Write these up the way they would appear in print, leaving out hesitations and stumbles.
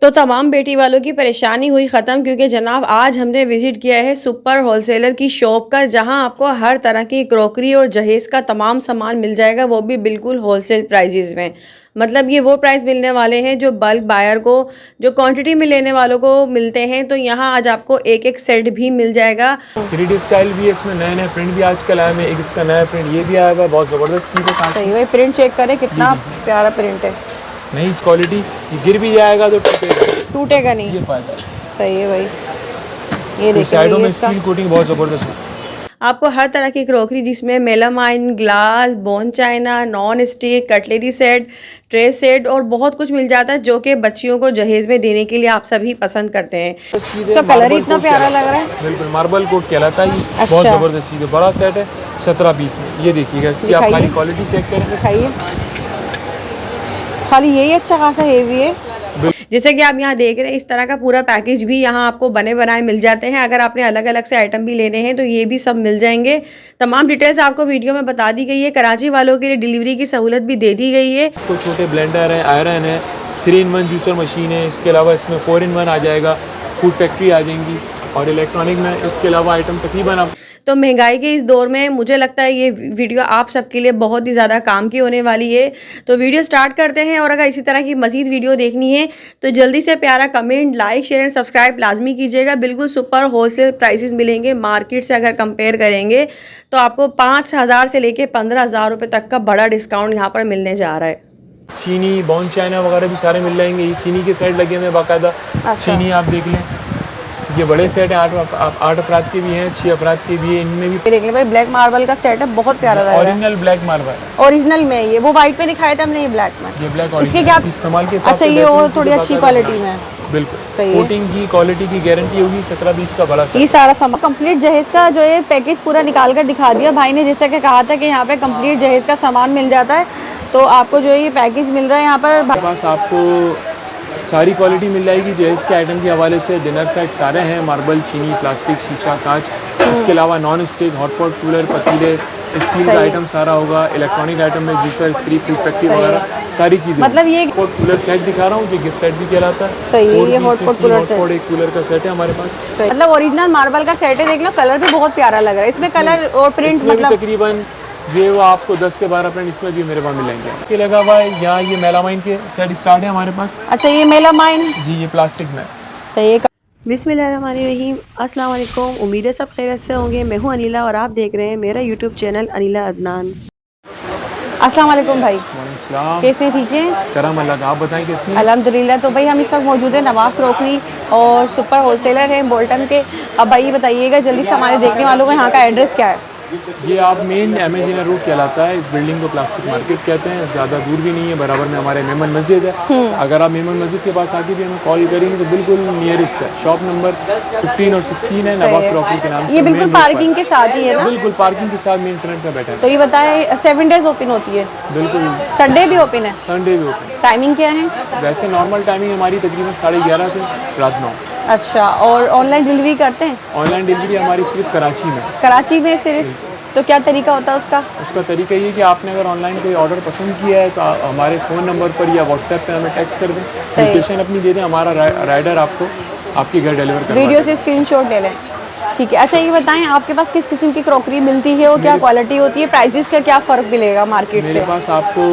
तो तमाम बेटी वालों की परेशानी हुई ख़त्म क्योंकि जनाब आज हमने विज़िट किया है सुपर होलसेलर की शॉप का, जहां आपको हर तरह की क्रॉकरी और जहेज़ का तमाम सामान मिल जाएगा, वो भी बिल्कुल होलसेल प्राइजेज़ में। मतलब ये वो प्राइस मिलने वाले हैं जो बल्क बायर को, जो क्वांटिटी में लेने वालों को मिलते हैं। तो यहाँ आज आपको एक एक सेट भी मिल जाएगा। 3D स्टाइल भी है, इसमें नए नए प्रिंट भी आजकल आए हैं। एक इसका नया प्रिंट ये भी आया हुआ है, बहुत ज़बरदस्त चीज़ है। सही भाई, प्रिंट चेक करें कितना प्यारा प्रिंट है। नई क्वालिटी, ये गिर भी जाएगा तो टूटेगा नहीं, ये फायदा है। सही है भाई। ये देखिए साइडों में स्टील कोटिंग बहुत ज़बरदस्त है। आपको हर तरह की क्रॉकरी जिसमें melamine, glass, bone China, non stick, cutlery set, tray set और बहुत कुछ मिल जाता है जो कि बच्चियों को जहेज में देने के लिए आप सभी पसंद करते हैं। इसका कलर ही इतना प्यारा लग रहा है। बिल्कुल मार्बल कोट कहलाता है। अच्छा। बहुत ज़बरदस्त चीज़ है, बड़ा सेट है 17 पीस में। ये देखिएगा, इसकी आप खाली क्वालिटी चेक करें। दिखाइए, खाली यही अच्छा खासा हेवी है। जैसे कि आप यहाँ देख रहे हैं, इस तरह का पूरा पैकेज भी यहाँ आपको बने बनाए मिल जाते हैं। अगर आपने अलग अलग से आइटम भी लेने हैं तो ये भी सब मिल जाएंगे। तमाम डिटेल्स आपको वीडियो में बता दी गई है। कराची वालों के लिए डिलीवरी की सहूलत भी दे दी गई है। कुछ छोटे ब्लेंडर है, आयरन है, 3-in-1 जूसर मशीन है। इसके अलावा इसमें 4-in-1 आ जाएगा, फूड फैक्ट्री आ जाएंगी और इलेक्ट्रॉनिक में इसके अलावा आइटम तकरीबन आप। तो महंगाई के इस दौर में मुझे लगता है ये वीडियो आप सबके लिए बहुत ही ज़्यादा काम की होने वाली है। तो वीडियो स्टार्ट करते हैं, और अगर इसी तरह की मज़ीद वीडियो देखनी है तो जल्दी से प्यारा comment, like, share and subscribe लाजमी कीजिएगा। बिल्कुल सुपर होलसेल प्राइसेस मिलेंगे। मार्केट से अगर कंपेयर करेंगे तो आपको 5,000 से लेके 15,000 रुपये तक का बड़ा डिस्काउंट यहाँ पर मिलने जा रहा है। चीनी, बॉन चाइना वगैरह भी सारे मिल जाएंगे। ये चीनी के सेट लगे हुए हैं बाकायदा। चीनी आप देख लें, ये बड़े सेट हैं, 8 अफराद के भी हैं, 6 अफराद के भी हैं। इनमें भी देख ले भाई, ब्लैक मार्बल का सेट है, बहुत प्यारा लग रहा है। ओरिजिनल ब्लैक मार्बल, ओरिजिनल में ये वो व्हाइट में दिखाया था हमने, ये ब्लैक में। ये ब्लैक इसके क्या इस्तेमाल के साथ। अच्छा, ये वो थोड़ी अच्छी क्वालिटी में है। बिल्कुल सही है। कोटिंग की क्वालिटी की गारंटी होगी। 17-20 का बड़ा ये सारा सामान कंप्लीट जहेज का जो है पैकेज पूरा निकाल कर दिखा दिया भाई ने। जैसा कि कहा था कि यहाँ पे कंप्लीट जहेज का सामान मिल जाता है, तो आपको जो है ये पैकेज मिल रहा है यहाँ पर। पास आपको सारी क्वालिटी मिल जाएगी जहेज के आइटम के हवाले से। डिनर सेट सारे हैं, मार्बल, चीनी, प्लास्टिक, शीशा, कांच। इसके अलावा non stick, hot pot, cooler, पतीले, स्टील का आइटम सारा होगा। इलेक्ट्रॉनिक आइटम में जूसर, इस्त्री, फूड फैक्ट्री वगैरह सारी चीज़ें। मतलब ये हॉट कूलर सेट दिखा रहा हूँ जो गिफ्ट सेट भी कहलाता है। सही है, ये हॉट पॉट कूलर सेट, एक कूलर का सेट है हमारे पास। मतलब ओरिजिनल मार्बल का सेट है। देख लो, कलर भी बहुत प्यारा लग रहा है। इसमें कलर और प्रिंट मतलब तकरीबन जो है वो आपको 10 से 12 प्रिंट इसमें भी मेरे पास मिलेंगे। ये लगा हुआ है यहाँ, ये मेलामाइन के सेट स्टार्ट है हमारे पास। अच्छा, ये मेलामाइन जी, ये प्लास्टिक में। सही है। बिस्मिल्लाहिर्रहमानिर्रहीम, अस्सलाम वालेकुम। उम्मीद है सब खैरियत से होंगे। मैं हूँ अनिला और आप देख रहे हैं मेरा यूट्यूब चैनल अनिला अदनान। अस्सलाम वालेकुम भाई, कैसे हैं? ठीक हैं, करम अल्लाह का। आप बताएं कैसी हैं? अल्हम्दुलिल्लाह। तो भाई हम इस वक्त मौजूद है नवाब क्रॉकरी और सुपर होलसेलर हैं बोल्टन के। अब भाई ये बताइएगा जल्दी से हमारे देखने वालों को यहाँ का एड्रेस क्या है? ये आप मेन एमेजिना रोड कहलाता है। इस बिल्डिंग को प्लास्टिक मार्केट कहते हैं। ज़्यादा दूर भी नहीं है, बराबर में हमारे मेमन मस्जिद है। अगर आप मेमन मस्जिद के पास आके भी हमें कॉल करेंगे तो बिल्कुल नियरेस्ट है। शॉप नंबर 15 और 16 है, नवाब क्रॉकरी के नाम से। ये बिल्कुल पार्किंग के साथ ही है ना? बिल्कुल पार्किंग के साथ मेन फ्रंट में बैठा है। तो ये बताएं 7 डेज ओपन होती है? बिल्कुल। संडे भी ओपन है? संडे भी ओपन। टाइमिंग क्या है? वैसे नॉर्मल टाइमिंग हमारी तकरीबन 11:30 से रात 9। अच्छा, और ऑनलाइन डिलीवरी करते हैं? ऑनलाइन डिलीवरी हमारी सिर्फ कराची में। कराची में सिर्फ? तो क्या तरीका होता है उसका? उसका तरीका ये कि आपने अगर ऑनलाइन कोई ऑर्डर पसंद किया है तो हमारे फ़ोन नंबर पर या व्हाट्सएप पे हमें टेक्स्ट कर दें, लोकेशन अपनी दे दें, हमारा राइडर आपको आपके घर डिलीवर कर वीडियो से स्क्रीनशॉट ले लें। ठीक है। अच्छा, ये बताएं आपके पास किस किस्म की क्रॉकरी मिलती है और क्या क्वालिटी होती है, प्राइजेस का क्या फ़र्क मिलेगा मार्केट से? मेरे पास आपको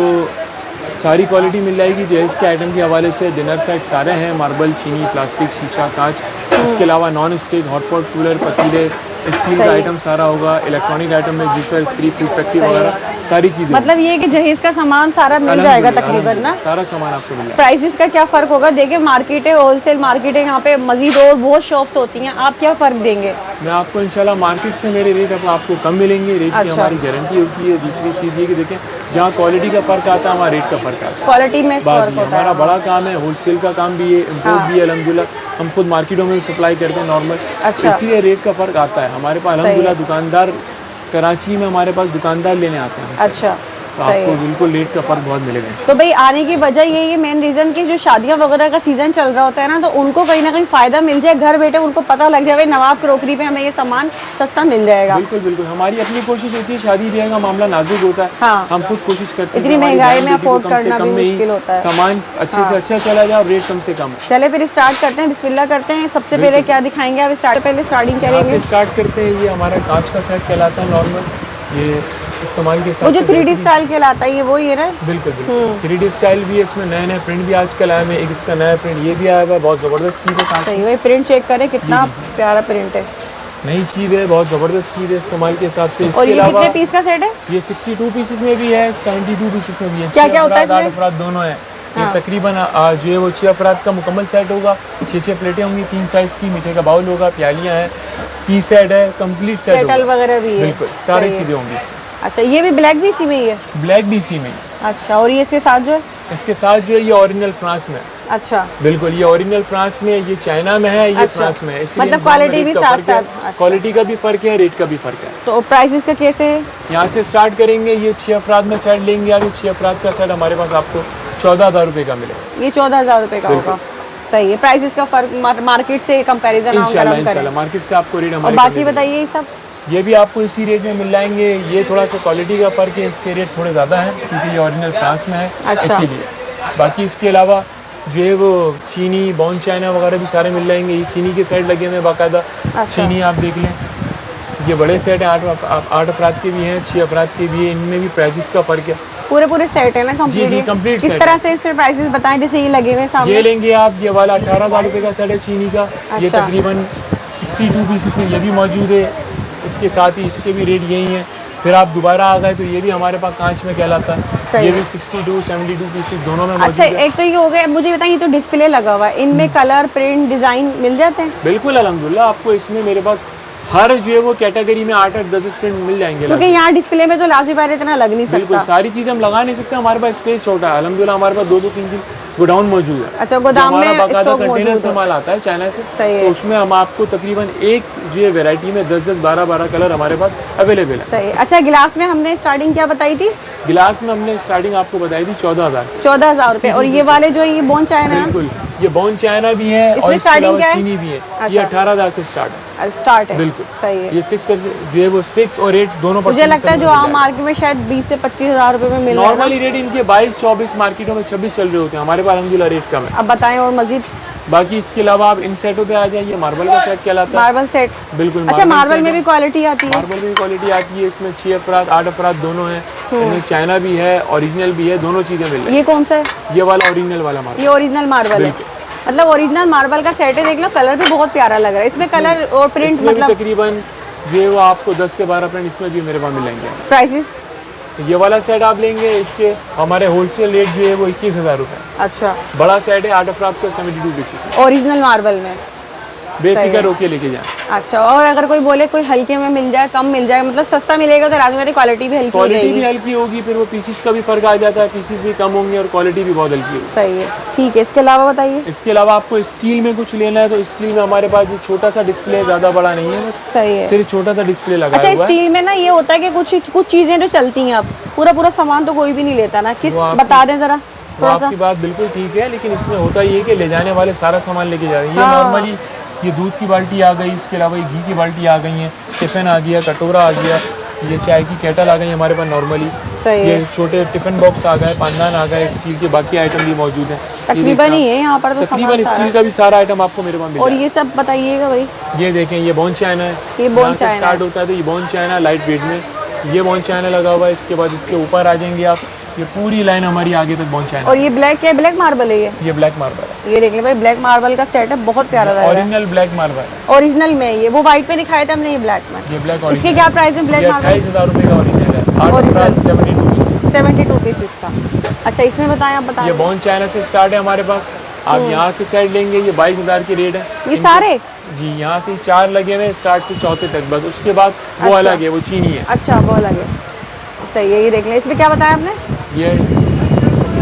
सारी क्वालिटी मिल जाएगी जहेज के आइटम के हवाले से। डिनर सेट सारे हैं, मार्बल, चीनी, प्लास्टिक, शीशा, कांच। इसके अलावा non stick, hot pot, cooler, पतीले, स्टील का आइटम सारा होगा। इलेक्ट्रॉनिक आइटम में जूसर, इस्त्री, फूड फैक्ट्री वगैरह सारी चीज़ें। मतलब ये है कि जहेज का सामान सारा मिल जाएगा तकरीबन ना? सारा सामान आपको मिल जाएगा। प्राइसेस का क्या फ़र्क होगा? देखिए मार्केट है, होलसेल मार्केट है, यहाँ पे मजीद और बहुत शॉप्स होती हैं, आप क्या फ़र्क देंगे? मैं आपको इंशाल्लाह मार्केट से मेरे रेट आपको कम मिलेंगे। रेट की हमारी गारंटी होती है। दूसरी चीज़ ये कि देखें, जहाँ क्वालिटी का फ़र्क आता है वहाँ रेट का फ़र्क आता है। क्वालिटी में फ़र्क होता है। हमारा बड़ा काम है, होलसेल का काम भी है, इम्पोर्ट भी है। अल्हम्दुलिल्लाह हम खुद मार्केटों में सप्लाई करते हैं नॉर्मल। अच्छा। इसलिए रेट का फ़र्क आता है हमारे पास। अल्हम्दुलिल्लाह दुकानदार कराची में हमारे पास दुकानदार लेने आते हैं। अच्छा, तो सही आपको है। बिल्कुल रेट का फर्क बहुत मिलेगा। तो भाई आने की वजह ये मेन रीजन कि जो शादियां वगैरह का सीजन चल रहा होता है ना, तो उनको कहीं ना कहीं फायदा मिल जाए, घर बैठे उनको पता लग जाए भाई नवाब क्रोकरी पे हमें ये सामान सस्ता मिल जाएगा। बिल्कुल बिल्कुल, हमारी अपनी कोशिश होती है, शादी ब्याह का मामला नाजुक होता है, हाँ। हम खुद कोशिश करते हैं इतनी कि हमारी महंगाई बहन में बेटी को अफोर्ड कम से करना कम भी में ही मुश्किल होता है। सामान अच्छे से अच्छा चला जाए और रेट कम से कम है। चले फिर स्टार्ट करते हैं, बिस्मिल्लाह करते हैं। सबसे पहले क्या दिखाएंगे आप? पहले स्टार्टिंग यहाँ करेंगे। से स्टार्ट करते हैं। ये हमारा कांच का सेट कहलाता है नॉर्मल, ये इस्तेमाल के साथ वो जो 3D बेहतरीन- स्टाइल कहलाता है, ये वो ही है ना? बिल्कुल बिल्कुल 3D स्टाइल भी है, इसमें नए नए प्रिंट भी आजकल आए हैं। एक इसका नया प्रिंट ये भी आया हुआ है, बहुत ज़बरदस्त चीज़ है। कांच सही है, प्रिंट चेक करें कितना प्यारा प्रिंट है। नई चीज़ है, बहुत ज़बरदस्त चीज़ है इस्तेमाल के हिसाब से। और इसके ये अलावा कितने पीस का सेट है? ये 62 पीसेस में भी है, 72 पीसेस में भी है। क्या-क्या होता है 6 अफराद, इसमें? 8 अफराद दोनों है। ये तकरीबन जो है वो 6 अफराद का मुकम्मल सेट होगा। 6 प्लेटें होंगी 3 साइज़ की, मीठे का बाउल होगा, प्यालियाँ हैं, टी सेट है, कंप्लीट सेट केटल होगा। वगैरह भी है। बिल्कुल सारी सही है। चीज़ें होंगी। अच्छा, ये भी ब्लैक भी इसी में ही है? ब्लैक भी इसी में ही। अच्छा, और ये इसके साथ जो है? इसके साथ जो है ये ओरिजिनल फ्रांस में है। अच्छा, बिल्कुल, ये ओरिजिनल फ्रांस में, ये चाइना में है, ये अच्छा। फ्रांस में है। इसलिए मतलब इन दोनों में क्वालिटी भी रेट का फर्क है। साथ-साथ, अच्छा। क्वालिटी का भी फ़र्क है, रेट का भी फ़र्क है। तो प्राइसेस का कैसे है? यहाँ से स्टार्ट करेंगे। ये 6 अफराद में सेट लेंगे आप, ये 6 अफराद का सेट हमारे पास आपको 14,000 रुपये का मिलेगा। ये 14,000 रुपये का होगा। सही है। प्राइसेस का फर्क मार्केट से कंपैरिजन हम इंशाल्लाह करें। इंशाल्लाह मार्केट से आपको रेट और हमारे बाकी कम मिलेंगे। बताइए ये सब? ये भी आपको इसी रेट में मिल जाएंगे। ये थोड़ा सा क्वालिटी का फ़र्क है, इसके रेट थोड़े ज़्यादा हैं क्योंकि ये ओरिजिनल फ्रांस में है, अच्छा। इसीलिए। बाकी इसके अलावा जो है वो चीनी, बॉन चाइना वगैरह भी सारे मिल जाएंगे। ये चीनी के सेट लगे हुए हैं बाकायदा। अच्छा। चीनी आप देख लें, ये बड़े सेट हैं, 8 अफराद के भी हैं, 6 अफराद के भी हैं। इनमें भी प्राइसेस का फ़र्क है। पूरे सेट है ना कंप्लीट? जी, complete किस set तरह है। से इस पे प्राइसेस बताएं, जैसे ये लगे हुए हैं सामने? ये लेंगे आप, ये वाला 18,000 रुपये का सेट है चीनी का। ये अच्छा। तकरीबन 62 पीसेस में ये भी मौजूद है। इसके साथ ही इसके भी रेट यही हैं। फिर आप दोबारा आ गए तो ये भी हमारे पास कांच में कहलाता है। सही ये है। भी 62, 72 पीसेस दोनों में मौजूद अच्छा, है। एक तो ये हो गया। मुझे बताइए, ये तो डिस्प्ले लगा हुआ है, इनमें कलर, प्रिंट, डिजाइन मिल जाते हैं? बिल्कुल अल्हम्दुलिल्लाह, आपको इसमें मेरे पास हर जो है वो कैटेगरी में 8-8, 10 प्रिंट मिल जाएंगे। क्योंकि यहाँ डिस्प्ले में तो लाजमी बात इतना लग नहीं बिल्कुल सकता। सारी चीज़ें हम लगा नहीं सकते, हमारे पास स्पेस छोटा है। अल्हम्दुलिल्लाह हमारे पास 2-2, 3-3 गोडाउन मौजूद है। अच्छा, गोदाम जो हमारा में बाकायदा स्टॉक कंटेनर मौजूद से है। माल आता है चाइना से, सही है। तो उसमें हम आपको तकरीबन एक जो है वैरायटी में 10-10, 12-12 कलर हमारे पास अवेलेबल है। सही है। अच्छा, गिलास में हमने स्टार्टिंग क्या बताई थी? गिलास में हमने स्टार्टिंग आपको बताई थी 14,000 से। 14,000 रुपये। और ये वाले जो है ये बोन चाइना है? बिल्कुल, ये बॉन चाइना भी है इसमें और इसके starting अलावा क्या है? चीनी भी है। ये अच्छा। 18,000 से स्टार्ट है। स्टार्ट है। बिल्कुल सही है। ये 6 जो है वो 6 और 8 दोनों मुझे लगता है जो आम मार्केट में शायद 20 से 25,000 रुपये में मिल रहा है ना? नॉर्मली रेट इनके 22-24, मार्केटों में 26 चल रहे होते हैं। हमारे पास अल्हम्दुलिल्लाह रेट कम है। अब बताएं और मजीद। बाकी इसके अलावा आप इन सेटों पे आ जाइए। मार्बल का सेट कहलाता है। Marble set? बिल्कुल अच्छा, मार्बल सेट में है। भी क्वालिटी आती है? मार्बल में भी क्वालिटी आती है। इसमें 6 अफराद, 8 अफराद दोनों हैं। इनमें चाइना भी है, ओरिजिनल भी है, दोनों चीज़ें मिल रही ये कौन सा है? हैं। ये वाला ओरिजिनल वाला मार्बल। ये ओरिजिनल मार्बल है? मतलब ओरिजिनल मार्बल का सेट है। देख लो, कलर भी बहुत प्यारा लग रहा है। इसमें कलर और प्रिंट इसमें भी मतलब तकरीबन जो है वो आपको 10 से 12 प्रिंट इसमें भी मेरे पास मिल जाएंगे। प्राइसेस? ये वाला सेट आप लेंगे, इसके हमारे होलसेल रेट जो है वो 21,000 रुपये। अच्छा, बड़ा सेट है 8 अफराद का 72 पीसेस में। ओरिजिनल मार्बल में? बेफिक्र होके लेके जाएं। अच्छा, और अगर कोई बोले कोई हल्के में मिल जाए, कम मिल जाए, मतलब सस्ता मिलेगा, तो लाजमी क्वालिटी भी हल्की हो क्वालिटी भी जाएगी। हल्की होगी, फिर वो पीसीस का भी फर्क आ जाता है, पीसीस भी कम होंगे और क्वालिटी भी बहुत हल्की होगी। सही है, ठीक है। इसके अलावा बताइए। इसके अलावा आपको स्टील में कुछ लेना है तो स्टील में हमारे पास ये छोटा सा डिस्प्ले है, ज़्यादा बड़ा नहीं है, बस सही है। सिर्फ छोटा सा डिस्प्ले लगा अच्छा, हुआ है। स्टील में ना ये होता है कि कुछ चीज़ें जो चलती हैं, अब पूरा सामान तो कोई भी नहीं लेता ना, किस वो आपकी- बता दें ज़रा तो थोड़ा सा। आपकी बात बिल्कुल ठीक है, लेकिन इसमें होता ये है कि ले जाने वाले सारा सामान लेके जा रहे हैं। ये हाँ। नॉर्मली ये दूध की बाल्टी आ गई, इसके अलावा ये घी की बाल्टी आ गई है, टिफ़िन आ गया, कटोरा आ गया, ये चाय की केटल आ गई हमारे पास नॉर्मली। सही ये है। छोटे टिफ़िन बॉक्स आ गए, पानदान आ गए, स्टील के बाकी आइटम भी मौजूद हैं। ये तकरीबन देखना, ही है यहाँ पर तो तकरीबन सामान स्टील सारा। का भी सारा आइटम आपको मेरे पास मिल और जाएगा। ये सब बताइएगा भाई। ये देखें, ये बॉन चाइना है। ये बॉन यहाँ से चाइना स्टार्ट है। होता है तो ये बॉन चाइना लाइट वेट में, ये बॉन चाइना लगा हुआ है। इसके बाद इसके ऊपर आ जाएंगे आप, ये पूरी लाइन हमारी आगे तक बॉन चाइना। और ये ब्लैक क्या है? ब्लैक मार्बल है ये? ये ब्लैक मार्बल है, ये देख ले भाई, ब्लैक मार्बल का सेट है, बहुत प्यारा लग रहा है। ओरिजिनल ब्लैक मार्बल है। ओरिजिनल में ये वो व्हाइट में दिखाया था हमने, ये ब्लैक में। ये ब्लैक इसके ओरिजिनल क्या प्राइस है ब्लैक ये मार्बल? 28,000 रुपये का ओरिजिनल है। 8 Original। अप्रैल 72 पीसेस। 72 पीसेस का। अच्छा, इसमें बताएं, आप ये बताएं। बॉन चाइना से स्टार्ट है हमारे पास। आप यहाँ से सेट लेंगे, ये 22,000 की रेट है। ये सारे? जी, यहाँ से 4 लगे हुए स्टार्ट से चौथे तक, बस उसके बाद वो अच्छा। अलग है, वो चीनी है। अच्छा, वो अलग है। सही है, ये देख लें। इसमें क्या बताया आपने? ये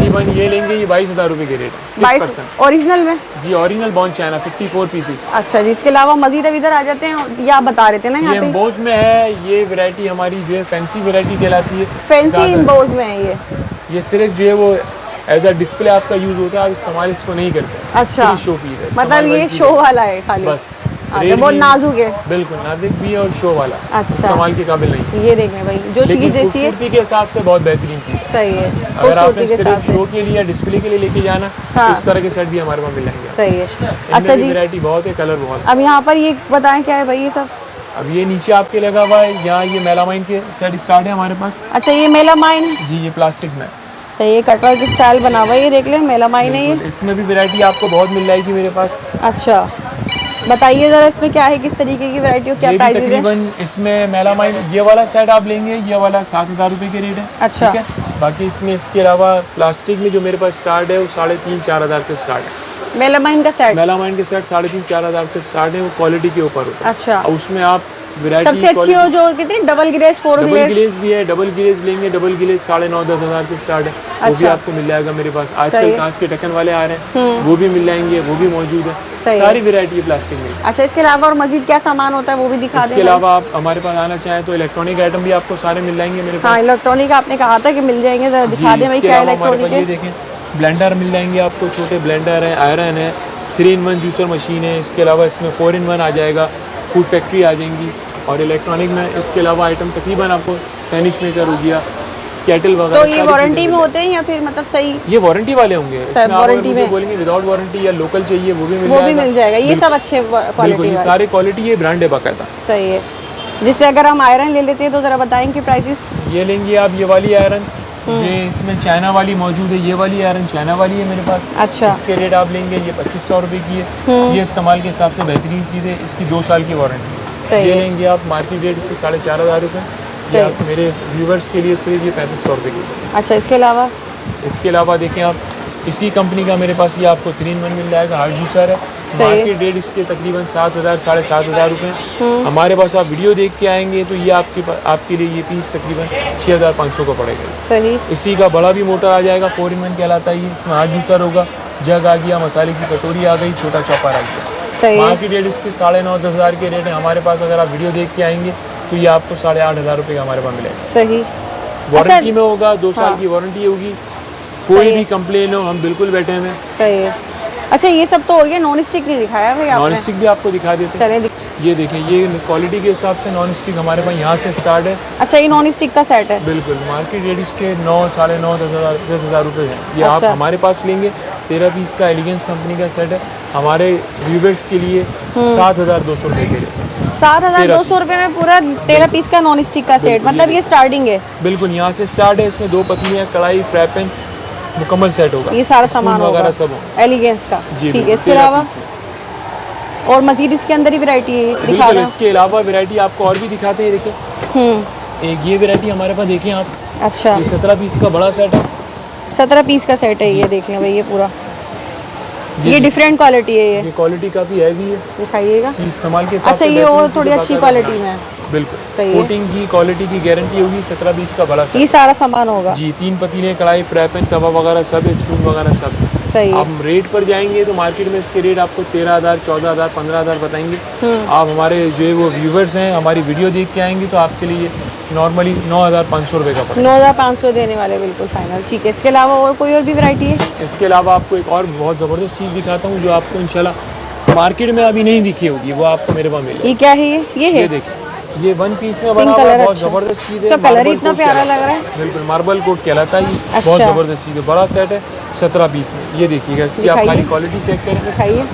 तकरीबन ये लेंगे ये 22,000 रुपये के रेट है 6%। ओरिजिनल में? जी ओरिजिनल बॉन्ड चाइना 54 पीसेस। अच्छा जी, इसके अलावा मजीद अब इधर आ जाते हैं, या बता रहे थे ना यहाँ ये पे? एम्बोज में है, ये वैरायटी हमारी जो है फैंसी वैरायटी कहलाती है। फैंसी एम्बोज में है ये सिर्फ जो है वो एज अ डिस्प्ले आपका यूज होता है, आप इस्तेमाल इसको नहीं करते। अच्छा, शो पीस है, मतलब ये शो वाला है खाली? बस अच्छा, बहुत नाजुक है। बिल्कुल नाजुक भी है और शो वाला। अच्छा, इस्तेमाल के काबिल नहीं। ये देखें भाई, जो चीज़ जैसी है खूबसूरती के हिसाब से बहुत बेहतरीन चीज़ है। सही है। अगर आपने सिर्फ शो के लिए डिस्प्ले के लिए लेके जाना तो इस तरह के सेट भी हमारे पास मिल जाएंगे। सही है। अच्छा जी, वैरायटी बहुत है, कलर बहुत। अब यहाँ पर ये बताएं क्या है भाई ये सब? अब ये नीचे आपके लगा हुआ है, यहाँ ये मेलामाइन के सेट स्टार्ट है हमारे पास। अच्छा, ये मेलामाइन? जी ये प्लास्टिक में। सही है, कटवर की स्टाइल बना हुआ है, ये देख लें मेलामाइन है ये। इसमें भी वैरायटी आपको बहुत मिल जाएगी मेरे पास। अच्छा, बताइए ज़रा इसमें क्या है, किस तरीके की वैरायटी और क्या ये भी प्राइस है? तकरीबन इसमें मेलामाइन ये वाला सेट आप लेंगे, ये वाला 7,000 रुपये के रेट है। अच्छा। ठीक है, बाकी इसमें इसके अलावा प्लास्टिक में जो मेरे पास स्टार्ट है वो 3,500-4,000 से स्टार्ट है। मेलामाइन का सेट? मेलामाइन के सेट 3,500-4,000 से स्टार्ट है, वो क्वालिटी के ऊपर होता है। अच्छा, और उसमें आप वैरायटी सबसे अच्छी हो जो कितनी? Double glaze, 4 double glaze? Glaze भी है, डबल ग्लेज लेंगे, डबल ग्लेज 9,500-10 हज़ार से स्टार्ट है। वो भी आपको मिल जाएगा मेरे पास। आजकल कांच के ढक्कन वाले आ रहे हैं, वो भी मिल जाएंगे, वो भी मौजूद है। सारी वैरायटी है प्लास्टिक में। अच्छा, इसके अलावा और मजीद क्या सामान होता है वो भी दिखा दें। इसके अलावा आप हमारे पास आना चाहें तो इलेक्ट्रॉनिक आइटम भी आपको सारे मिल जाएंगे मेरे पास। हाँ, इलेक्ट्रॉनिक आपने कहा था कि मिल जाएंगे, जरा दिखा दें भाई क्या इलेक्ट्रॉनिक है। ये देखें, ब्लेंडर मिल जाएंगे आपको, छोटे ब्लेंडर है, आयरन है, 3-in-1 जूसर मशीन है। इसके अलावा इसमें 4-in-1 आ जाएगा, फूड फैक्ट्री आ जाएंगी। और इलेक्ट्रॉनिक में इसके अलावा आइटम तकरीबन आपको सैंडविच मेकर हो गया, केटल वगैरह। तो ये वारंटी में होते हैं या फिर मतलब सही? ये वारंटी वाले होंगे। सब वारंटी में बोलेंगे विदाउट वारंटी या लोकल चाहिए वो भी मिल जाएगा। ये सब अच्छे क्वालिटी है, सारी क्वालिटी, ये ब्रांड है बाकायदा। सही है। जिससे अगर हम आयरन ले लेते हैं तो ज़रा बताएंगे प्राइसेस। ये लेंगे आप ये वाली आयरन, ये इसमें चाइना वाली मौजूद है, ये वाली आयरन चाइना वाली है मेरे पास। अच्छा, इसके रेट आप लेंगे ये 2500 रुपये की है। ये इस्तेमाल के हिसाब से बेहतरीन चीज़ है, इसकी 2 साल की वारंटी है। ये लेंगे आप मार्केट रेट से 4,500 रुपये। आप मेरे व्यूवर्स के लिए सिर्फ ये 3500 रुपये की। अच्छा, इसके अलावा देखें आप इसी कंपनी का मेरे पास ये आपको 3-in-1 मिल जाएगा, हार्ड जूसर है। मार्केट रेट इसके तकरीबन 7,000-7,500 रुपये। हमारे पास आप वीडियो देख के आएंगे तो ये आपके लिए ये पीस तकरीबन 6,500 का पड़ेगा। सही। इसी का बड़ा भी मोटर आ जाएगा, 4-in-1 कहलाता है ये। इसमें हार्ड जूसर होगा, जग आ गया, मसाले की कटोरी आ गई, छोटा चॉपर आ गया। मार्केट रेट इसके 9,500-10 हज़ार के रेट है हमारे पास। अगर आप वीडियो देख के आएंगे तो ये आपको 8,500 रुपये का हमारे पास मिलेगा। सही। वारंटी में होगा, 2 साल की वारंटी होगी। कोई भी कंप्लेन हो हम बिल्कुल बैठे हैं। सही है। अच्छा, ये सब तो हो गया, नॉन स्टिक नहीं दिखाया भाई आपने। नॉन स्टिक भी आपको दिखा देते हैं। ये देखें, ये क्वालिटी के हिसाब से नॉन स्टिक हमारे पास यहाँ से स्टार्ट है। अच्छा, ये नॉन स्टिक का सेट है? बिल्कुल। मार्केट रेट इसके 9, 9,500, 10 हज़ार रुपये है। ये आप हमारे पास लेंगे 13 पीस का एलिगेंस कंपनी का सेट है। हमारे व्यूवर्स के लिए 7,200 रुपये के लिए। 7,200 रुपये में पूरा 13 पीस का नॉन स्टिक का सेट, मतलब ये स्टार्टिंग है? बिल्कुल, यहाँ से स्टार्ट है। इसमें 2 पतीलियाँ, कढ़ाई, फ्राई पैन, मुकम्मल सेट होगा। ये सारा सामान वगैरह सब एलिगेंस का। ठीक है। इसके अलावा और मजीद इसके अंदर ही वैरायटी दिखा रहे हैं? इसके अलावा वैरायटी आपको और भी दिखाते हैं। देखिए, एक ये वैरायटी हमारे पास देखें आप। अच्छा, ये 17 पीस का बड़ा सेट है। 17 पीस का सेट है ये, देख लें भाई ये पूरा। ये डिफरेंट क्वालिटी है, ये क्वालिटी काफ़ी हैवी है, दिखाइएगा इस्तेमाल के। अच्छा, ये और थोड़ी अच्छी क्वालिटी में है। बिल्कुल सही है। कोटिंग की क्वालिटी की गारंटी होगी। 17 पीस का बड़ा सेट, ये सारा सामान होगा जी। 3 पतीले, कढ़ाई, फ्राई पैन, तवा वगैरह सब, स्पून वगैरह सब। सही है। आप रेट पर जाएंगे तो मार्केट में इसके रेट आपको 13,000, 14,000, 15,000 बताएंगे। आप हमारे जो है वो व्यूवर्स हैं, हमारी वीडियो देख के आएंगे तो आपके लिए नॉर्मली 9,500 रुपये का पड़ेगा। 9,500 देने वाले, बिल्कुल फाइनल। ठीक है। इसके अलावा और कोई और भी वैरायटी है? इसके अलावा आपको एक और बहुत ज़बरदस्त चीज़ दिखाता हूँ जो आपको इंशाल्लाह मार्केट में अभी नहीं दिखी होगी, वो आपको मेरे पास मिलेगी। ये क्या है? ये है, ये देखिए, ये 1 पीस में बना हुआ है, बहुत ज़बरदस्त चीज़ है। कलर इतना प्यारा लग रहा है। बिल्कुल, मार्बल कोट कहलाता है। बहुत ज़बरदस्त चीज़ है, बड़ा सेट है, 17 पीस में। ये देखिएगा, इसकी आप खाली क्वालिटी चेक करें। दिखाइए,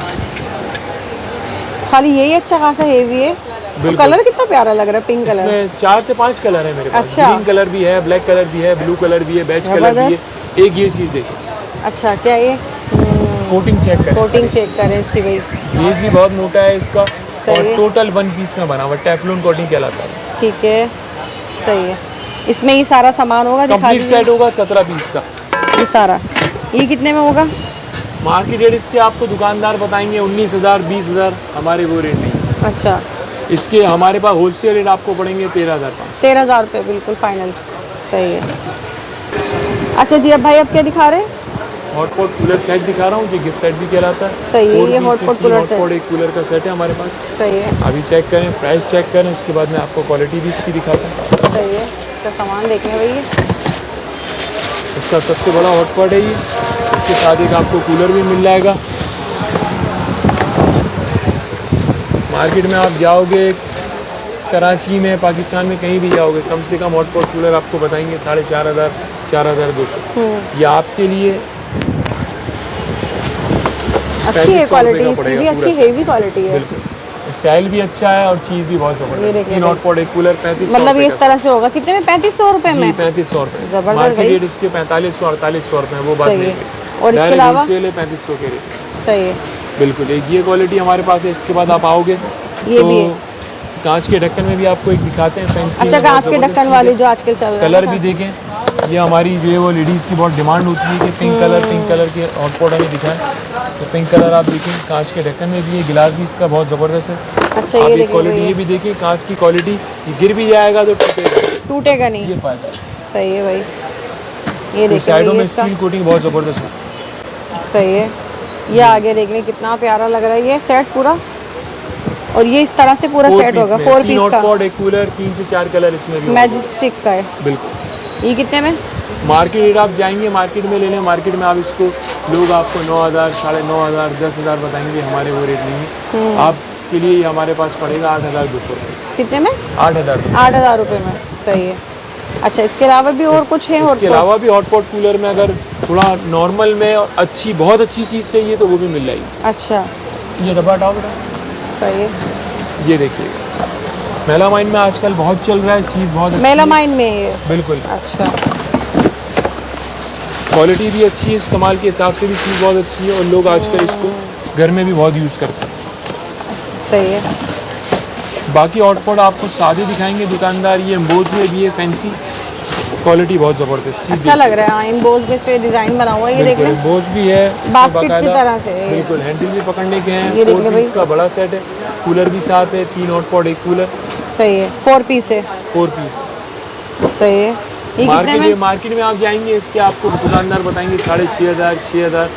खाली यही अच्छा खासा हेवी है। तो कलर कितना प्यारा लग रहा है, पिंक कलर। इसमें 4 से 5 कलर है मेरे पास। अच्छा। ग्रीन कलर भी है, ब्लैक कलर भी है, ब्लू कलर भी है, बेज कलर भी है। एक ये चीज़ देखिए। अच्छा, क्या ये? कोटिंग चेक करें। कोटिंग चेक करें इसकी भाई। बेज भी बहुत मोटा है इसका। और टोटल 1 पीस में बना हुआ, टेफ्लॉन कोटिंग कहलाता है। ठीक है, सही है। इसमें ही सारा सामान होगा, कंप्लीट सेट होगा 17 पीस का। ये सारा, ये कितने में होगा? मार्केट रेट इसके आपको दुकानदार बताएंगे 19,000, 20,000, हमारे वो रेट नहीं। अच्छा, इसके हमारे पास होलसेल रेट आपको पड़ेंगे 13,500। 13,000 रुपये, बिल्कुल फाइनल। सही है। अच्छा जी, अब भाई अब क्या दिखा रहे हैं? हॉटपॉट कूलर सेट दिखा रहा हूँ जो गिफ्ट सेट भी कहलाता है। सही है, 4 ये पीस में हॉटपॉट 3 कूलर सेट। हॉटपॉट एक कूलर का सेट है हमारे पास। सही है, अभी चेक करें, प्राइस चेक करें, उसके बाद मैं आपको क्वालिटी भी इसकी दिखाता हूँ। सही है। इसका सामान देख लें भैया। इसका सबसे बड़ा हॉटपॉट है ये। इसके साथ एक आपको कूलर भी मिल जाएगा। मार्केट में आप जाओगे, कराची में, पाकिस्तान में कहीं भी जाओगे, कम से कम हॉटपॉट कूलर आपको बताएंगे 4,500 4,200। ये आपके लिए अच्छी है 3500 क्वालिटी रुपये का इसकी पड़ेगा भी, अच्छी पूरा हेवी क्वालिटी है। बिल्कुल, स्टाइल भी अच्छा है और चीज़ भी बहुत ये ज़बरदस्त। देखिए 3 हॉटपॉट एक कूलर 3500 मतलब ये रुपये इस का। तरह से होगा, कितने में? 3500 रुपये जी, में। 3500 रुपये। ज़बरदस्त मार्केट भाई। रेट इसके 4500 4800 रुपये है, वो बात सही नहीं है। है। और इसके डायरेक्ट अलावा? होलसेल है 3500 के रेट। सही है, बिल्कुल, एक ये क्वालिटी हमारे पास है। इसके बाद आप आओगे ये तो भी है। कांच के ढक्कन में भी आपको एक दिखाते हैं, फैंसी अच्छा, में बहुत कांच के ज़बरदस्त ढक्कन चीज़ वाली है। जो आजकल चल रहा है कलर ना, भी देखें, ये हमारी जो है वो लेडीज़ की बहुत डिमांड होती है कि पिंक कलर के हॉटपॉट हमें दिखाएं। तो पिंक कलर आप देखें, कांच के ढक्कन में भी है, गिलास भी इसका बहुत ज़बरदस्त है। अच्छा आप ये एक देखिए क्वालिटी ये भैया, भी देखिए, कांच की क्वालिटी, ये गिर भी जाएगा तो टूटेगा, टूटेगा नहीं। ये फायदा है। सही है भाई, ये तो देखिए साइडों भैया में इसका। स्टील कोटिंग बहुत ज़बरदस्त है। सही है, ये आगे देख लें कितना प्यारा लग रहा है ये सेट पूरा। और ये इस तरह से पूरा सेट होगा 4 पीस का, हॉटपॉट, एक कूलर, 3 से 4 कलर इसमें भी होंगे। मैजिस्टिक का है। बिल्कुल, ये कितने में? मार्केट रेट आप जाएंगे, मार्केट में ले लें, मार्केट में आप इसको लोग आपको 9,000 9,500 10,000 बताएंगे, हमारे वो रेट नहीं है। आपके लिए ये हमारे पास पड़ेगा 8,200 रुपये। कितने में? 8,000। 8,000 रुपये में। सही है। अच्छा, इसके अलावा भी और कुछ है? इसके अलावा भी हॉटपॉट कूलर में अगर थोड़ा नॉर्मल में और अच्छी, बहुत अच्छी चीज़ चाहिए तो वो भी मिल जाएगी। अच्छा, ये डब्बा हटाओ बेटा, सही है। ये देखिए, मेलामाइन में आजकल बहुत चल रहा है, चीज़ बहुत अच्छी है। मेलामाइन में ये? बिल्कुल, अच्छा, क्वालिटी भी अच्छी है, इस्तेमाल के हिसाब से भी चीज़ बहुत अच्छी है और लोग आजकल इसको घर में भी बहुत यूज़ करते हैं। सही है। बाकी हॉटपॉट आपको सादे दिखाएंगे दुकानदार, ये एम्बोज में भी है, फैंसी क्वालिटी बहुत ज़बरदस्त चीज़। अच्छा लग रहा है। हाँ, इन बोझ पे डिज़ाइन बना हुआ है, ये देख लें। एम्बोज भी है, इसमें बास्केट की बाकायदा, तरह से। बिल्कुल, हैंडल भी पकड़ने के हैं। ये देख 4 ले पीस भाई। का बड़ा सेट है, कूलर भी साथ है, 3 हॉटपॉट एक कूलर, सही है, 4 पीस है। 4 पीस। सही है। ये कितने में? मार्केट में आप जाएंगे, इसके आपको दुकानदार बताएंगे 6,500 6,000।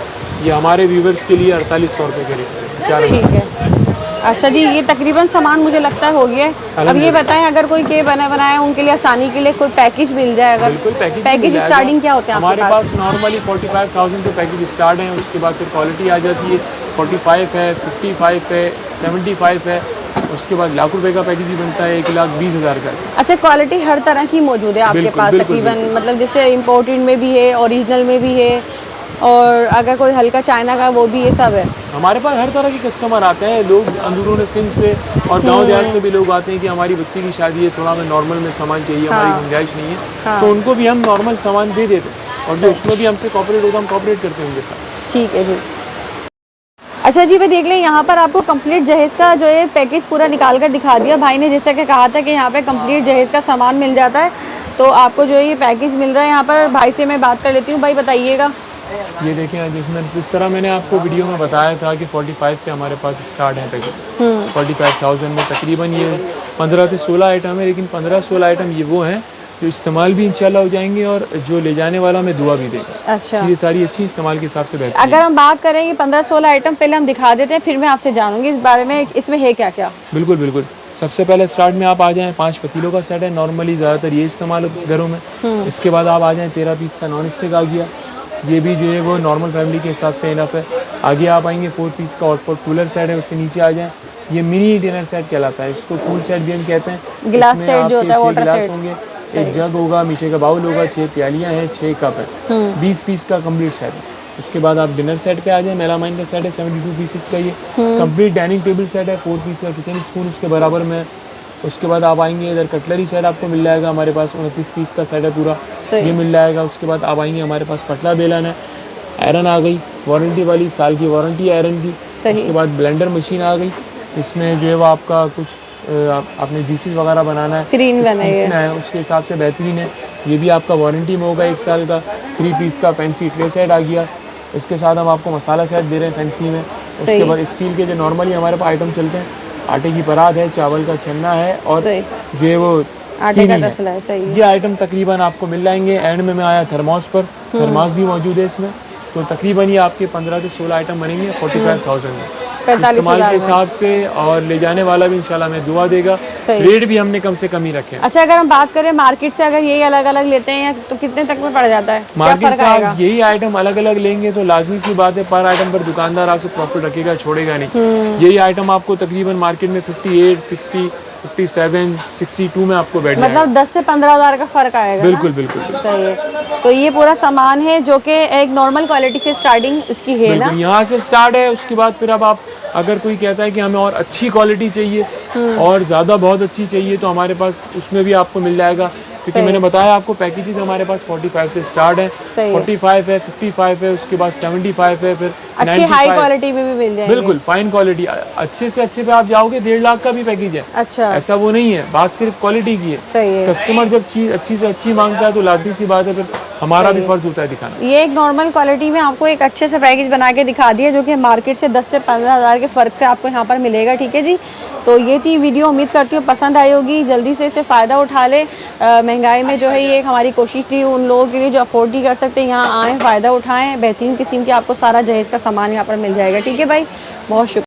ये हमारे व्यूवर्स के लिए 4,800 रुपये के रेट, 4,000। ठीक है। अच्छा जी, ये तकरीबन सामान मुझे लगता है हो गया है। अब ये बताएं, अगर कोई के बनाया उनके लिए आसानी के लिए कोई पैकेज मिल जाए? अगर बिल्कुल, पैकेज पैकेज स्टार्टिंग क्या होते हैं हमारे आपके पास? नॉर्मली 45,000 से पैकेज स्टार्ट हैं, उसके बाद फिर क्वालिटी आ जाती है, 45 है, 55 है, 75 है, उसके बाद लाख रुपए का पैकेज भी बनता है, 1,20,000 का। अच्छा, क्वालिटी हर तरह की मौजूद है आपके बिल्कुल, पास बिल्कुल, तकरीबन, मतलब जैसे इम्पोर्टेड में भी है, ओरिजिनल में भी है, और अगर कोई हल्का चाइना का वो भी, ये सब है हमारे पास हर तरह के कस्टमर आते हैं, लोग अंदरून सिंध से और गांव देहात से भी लोग आते हैं कि हमारी बच्ची की शादी है, थोड़ा हमें नॉर्मल में सामान चाहिए, हमारी गुंजाइश नहीं है, हाँ। तो उनको भी हम नॉर्मल सामान दे देते हैं, और जो उसमें भी हमसे कॉपरेट होता है, हम कॉपरेट करते हैं उनके साथ। ठीक है जी। अच्छा जी, मैं देख लें यहाँ पर आपको कंप्लीट जहेज़ का जो है पैकेज पूरा निकाल कर दिखा दिया भाई ने। जैसा कि कहा था कि यहाँ पे कंप्लीट जहेज़ का सामान मिल जाता है, तो आपको जो है ये पैकेज मिल रहा है। यहाँ पर भाई से मैं बात कर लेती हूँ। भाई बताइएगा। ये देखें, जिस तरह मैंने आपको वीडियो में बताया था कि 45 से हमारे पास स्टार्ट है पैकेज। 45,000 में तकरीबन ये 15 से 16 आइटम है, लेकिन 15-16 आइटम ये वो हैं जो इस्तेमाल भी इंशाल्लाह हो जाएंगे और जो ले जाने वाला हमें दुआ भी देगा। अच्छा, ये सारी अच्छी इस्तेमाल के हिसाब से बेहतर। अगर हम बात करें कि 15-16 आइटम पहले हम दिखा देते हैं, फिर मैं आपसे जानूंगी इस बारे में, इसमें है क्या क्या। बिल्कुल बिल्कुल, सबसे पहले स्टार्ट में आप आ जाएं, 5 पतीलों का सेट है, नॉर्मली ज़्यादातर ये इस्तेमाल घरों में। इसके बाद आप आ जाएं, 13 पीस का नॉन स्टिक आ गया, ये भी जो है वो नॉर्मल फैमिली के हिसाब से इनफ है। आगे आप आएंगे, 4 पीस का हॉटपॉट कूलर सेट है, उससे नीचे आ जाएं, ये मिनी डिनर सेट कहलाता है, इसको कूल सेट भी हम कहते हैं। गिलास इसमें सेट जो आपके होता है, 6 वाटर गिलास सेट होंगे, एक जग होगा, मीठे का बाउल होगा, 6 प्यालियाँ हैं, 6 कप है, 20 पीस का कंप्लीट सेट है। उसके बाद आप डिनर सेट पे आ जाए, मेलामाइन का सेट है 72 पीसेस का, ये कंप्लीट डाइनिंग टेबल सेट है, 4 पीस का किचन स्पून उसके बराबर में। उसके बाद आप आएंगे इधर, कटलरी सेट आपको मिल जाएगा, हमारे पास 29 पीस का सेट है पूरा, ये मिल जाएगा। उसके बाद आप आएंगे, हमारे पास पटला बेलन है, आयरन आ गई वारंटी वाली, साल की वारंटी आयरन की। उसके बाद ब्लेंडर मशीन आ गई, इसमें जो है वो आपका कुछ आपने जूसेस वगैरह बनाना है, पीसना है, उसके हिसाब से बेहतरीन है। ये भी आपका वारंटी में होगा 1 साल का। 3 पीस का फैंसी ट्रे सेट आ गया, इसके साथ हम आपको मसाला सेट दे रहे हैं फैंसी में। उसके बाद स्टील के जो नॉर्मली हमारे पास आइटम चलते हैं, आटे की परात है, चावल का छन्ना है, और जो है वो आटे का तसला है। सही है। ये आइटम तकरीबन आपको मिल जाएंगे। एंड में मैं आया थर्मोस पर, थर्मोस भी मौजूद है इसमें, तो तकरीबन ये आपके 15 से 16 आइटम बनेंगे 45,000 में। 45,000 इस्तेमाल के में। हिसाब से, और ले जाने वाला भी इंशाल्लाह मैं दुआ देगा। सही। रेट भी हमने कम से कम ही रखे हैं। अच्छा, अगर हम बात करें मार्केट से, अगर यही अलग अलग लेते हैं तो कितने तक में पड़ जाता है? क्या मार्केट फर्क से आएगा? आप यही आइटम अलग अलग लेंगे तो लाजमी सी बात है पर आइटम पर दुकानदार आपसे प्रॉफिट रखेगा, छोड़ेगा नहीं। यही आइटम आपको तकरीबन मार्केट में 58, 60, 57, 62 में आपको बैठ जाएगा। मतलब 10 से 15,000 का फर्क आएगा ना? बिल्कुल बिल्कुल बिल्कुल। सही है। तो ये पूरा सामान है जो कि एक नॉर्मल क्वालिटी से स्टार्टिंग इसकी है ना? बिल्कुल यहाँ से स्टार्ट है। उसके बाद फिर अब आप अगर कोई कहता है कि हमें और अच्छी क्वालिटी चाहिए और ज़्यादा बहुत अच्छी चाहिए तो हमारे पास उसमें भी आपको मिल जाएगा, क्योंकि मैंने बताया आपको पैकेजेस हमारे पास 45 से स्टार्ट है। सही है। 45 है, 55 है, उसके बाद 75 है, फिर अच्छी 95 हाई क्वालिटी में भी मिल जाएंगे। बिल्कुल फाइन क्वालिटी। अच्छे से अच्छे पे आप जाओगे 1.5 लाख का भी पैकेज है। अच्छा, ऐसा वो नहीं है, बात सिर्फ क्वालिटी की है। सही है। कस्टमर जब चीज़ अच्छी से अच्छी मांगता है तो लाजमी सी बात है फिर हमारा भी फर्ज होता है दिखाना। ये एक नॉर्मल क्वालिटी में आपको एक अच्छे से पैकेज बना के दिखा दिया जो कि मार्केट से 10 से 15,000 के फ़र्क से आपको यहाँ पर मिलेगा। ठीक है जी, तो ये थी वीडियो, उम्मीद करती हूँ पसंद आई होगी। जल्दी से इसे फ़ायदा उठा ले। महंगाई में जो है ये एक हमारी कोशिश थी उन लोगों के लिए जो अफोर्ड नहीं कर सकते, यहाँ आएँ, फ़ायदा उठाएँ। बेहतरीन किस्म के आपको सारा जहेज़ का सामान यहाँ पर मिल जाएगा। ठीक है भाई, बहुत शुक्रिया।